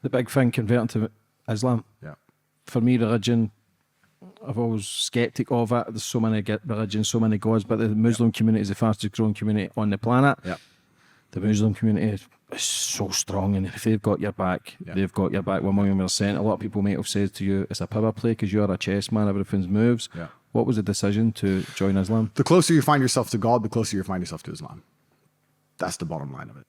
The big thing, converting to Islam. Yeah. For me, religion, I've always skeptic of it. There's so many religions, so many gods, but the Muslim community is the fastest growing community on the planet. Yeah. The Muslim community is so strong, and if they've got your back, they've got your back 1,000,000%. A lot of people might have said to you, it's a power play because you're a chess man, everything moves. Yeah. What was the decision to join Islam? The closer you find yourself to God, the closer you find yourself to Islam. That's the bottom line of it.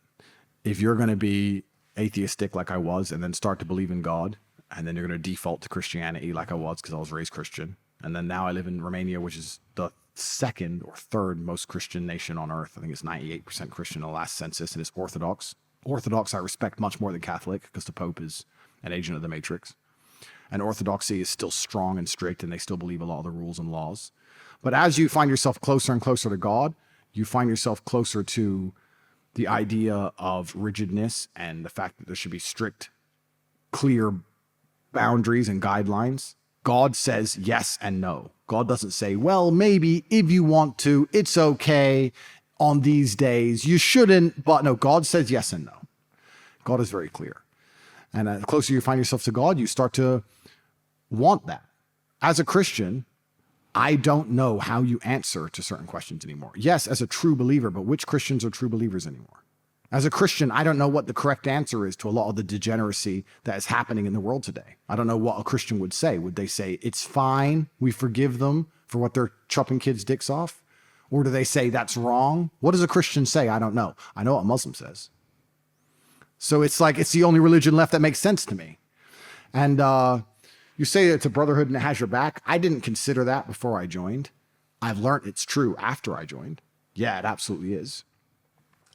If you're going to be atheistic like I was and then start to believe in God, and then you're going to default to Christianity like I was because I was raised Christian, and then now I live in Romania, which is the second or third most Christian nation on earth. I think it's 98% Christian in the last census, and it's Orthodox. Orthodox I respect much more than Catholic because the Pope is an agent of the Matrix. And Orthodoxy is still strong and strict, and they still believe a lot of the rules and laws. But as you find yourself closer and closer to God, you find yourself closer to the idea of rigidness and the fact that there should be strict, clear boundaries and guidelines. God says yes and no. God doesn't say, well, maybe if you want to, it's okay on these days. You shouldn't, but no, God says yes and no. God is very clear. And the closer you find yourself to God, you start to want that. As a Christian, I don't know how you answer to certain questions anymore. Yes, as a true believer, but which Christians are true believers anymore? As a Christian, I don't know what the correct answer is to a lot of the degeneracy that is happening in the world today. I don't know what a Christian would say. Would they say, it's fine, we forgive them for what they're chopping kids' dicks off? Or do they say that's wrong? What does a Christian say? I don't know. I know what a Muslim says. So it's like, it's the only religion left that makes sense to me. And you say it's a brotherhood and it has your back. I didn't consider that before I joined. I've learned it's true after I joined. Yeah, it absolutely is.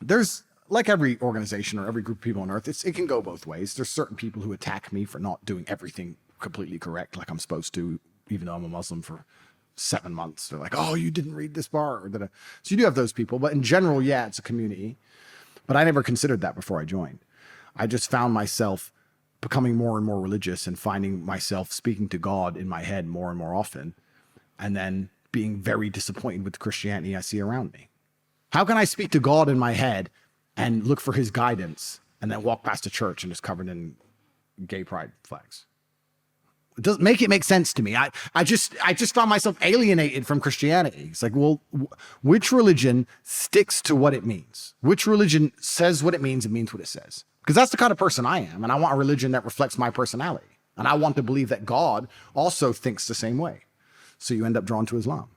There's, like every organization or every group of people on earth, it can go both ways. There's certain people who attack me for not doing everything completely correct like I'm supposed to, even though I'm a Muslim for 7 months. They're like, oh, you didn't read this bar. Or that. So you do have those people. But in general, yeah, it's a community. But I never considered that before I joined. I just found myself becoming more and more religious and finding myself speaking to God in my head more and more often, and then being very disappointed with the Christianity I see around me. How can I speak to God in my head and look for his guidance and then walk past a church and it's covered in gay pride flags? It doesn't make sense to me. I just found myself alienated from Christianity. It's like, well, which religion sticks to what it means? Which religion says what it means and means what it says? Because that's the kind of person I am. And I want a religion that reflects my personality. And I want to believe that God also thinks the same way. So you end up drawn to Islam.